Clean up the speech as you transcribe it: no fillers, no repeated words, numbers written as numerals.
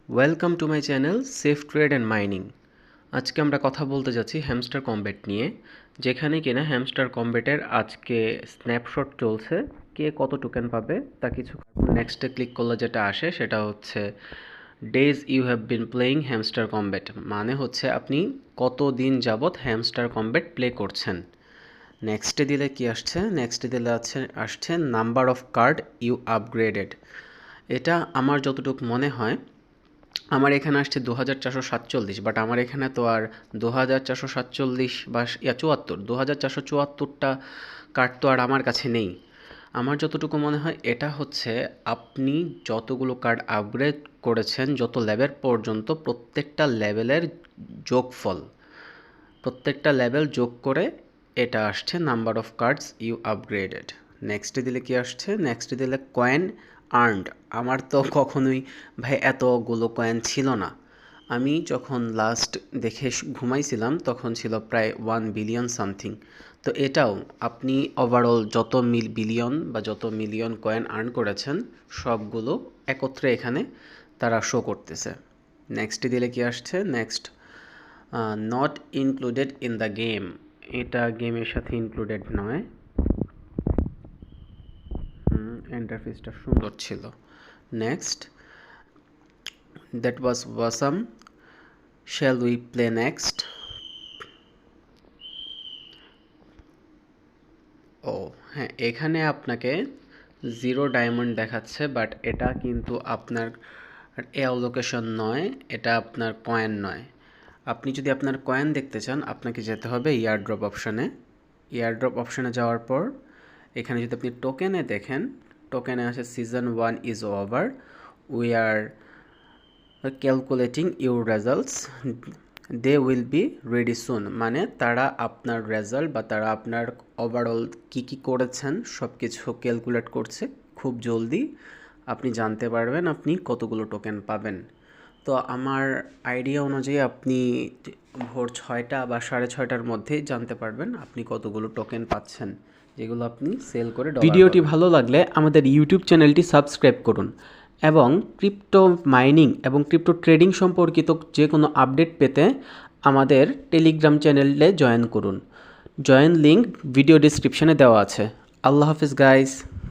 Welcome to my channel safe trade and mining. আজকে আমরা কথা বলতে যাচ্ছি হ্যামস্টার কমব্যাট নিয়ে, যেখানে কিনা হ্যামস্টার কমব্যাটের আজকে স্ন্যাপশট চলছে। কে কত টোকেন পাবে তা কিছু নেক্সটে ক্লিক করলে যেটা আসে সেটা হচ্ছে days you have been playing Hamster Kombat, মানে হচ্ছে আপনি কত দিন যাবৎ হ্যামস্টার কমব্যাট প্লে করছেন। নেক্সটে দিলে কি আসছে? নেক্সটে দিলে আসছে number of card you upgraded. এটা আমার যতটুকু মনে হয় আমার এখানে আসছে 2447, বাট আমার এখানে তো আর 2447 বা 2474টা কার্ড তো আর আমার কাছে নেই। আমার যতটুকু মনে হয় এটা হচ্ছে আপনি যতগুলো কার্ড আপগ্রেড করেছেন যত লেভেল পর্যন্ত, প্রত্যেকটা লেভেলের যোগফল, প্রত্যেকটা লেভেল যোগ করে এটা আসছে number of cards you upgraded. নেক্সটে দিলে কি আসছে? নেক্সটে দিলে কয়েন আর্নড। আমার তো কখনোই ভাই এতগুলো কয়েন ছিল না। আমি যখন লাস্ট দেখে ঘুমাইছিলাম তখন ছিল প্রায় 1 বিলিয়ন সামথিং। তো এটাও আপনি ওভারঅল যত বিলিয়ন বা যত মিলিয়ন কয়েন আর্ন করেছেন সবগুলো একত্রে এখানে তারা শো করতেছে। নেক্সটে দিলে কি আসছে? Next not included in the game. এটা গেমের সাথে ইনক্লুডেড নয়। ইন্টারফেসটা সুন্দর ছিল। Next, that was awesome, shall we play next. ও হ্যাঁ, এখানে আপনাকে 0 ডায়মন্ড দেখাচ্ছে, বাট এটা কিন্তু আপনার অ্যালোকেশন নয়, এটা আপনার কয়েন নয়। আপনি যদি আপনার কয়েন দেখতে চান আপনাকে যেতে হবে ইয়ারড্রপ অপশানে। ইয়ারড্রপ অপশানে যাওয়ার পর এখানে যদি আপনি টোকেনে দেখেন, টোকেনে আছে season 1 is over, we are calculating your results, they will be ready soon. মানে তারা আপনার রেজাল্ট বা তারা আপনার ওভারঅল কী কী করেছেন সব কিছু ক্যালকুলেট করছে। খুব জলদি আপনি জানতে পারবেন আপনি কতগুলো টোকেন পাবেন। তো আমার আইডিয়া অনুযায়ী আপনি ভোর 6টা বা 6:30টার মধ্যেই জানতে পারবেন আপনি কতগুলো টোকেন পাচ্ছেন, যেগুলো আপনি সেল করে ডলার। ভিডিওটি ভালো লাগলে আমাদের ইউটিউব চ্যানেলটি সাবস্ক্রাইব করুন এবং ক্রিপ্টো মাইনিং এবং ক্রিপ্টো ট্রেডিং সম্পর্কিত যে কোনো আপডেট পেতে আমাদের টেলিগ্রাম চ্যানেলে জয়েন করুন। জয়েন লিঙ্ক ভিডিও ডিসক্রিপশনে দেওয়া আছে। আল্লাহ হাফিজ গাইস।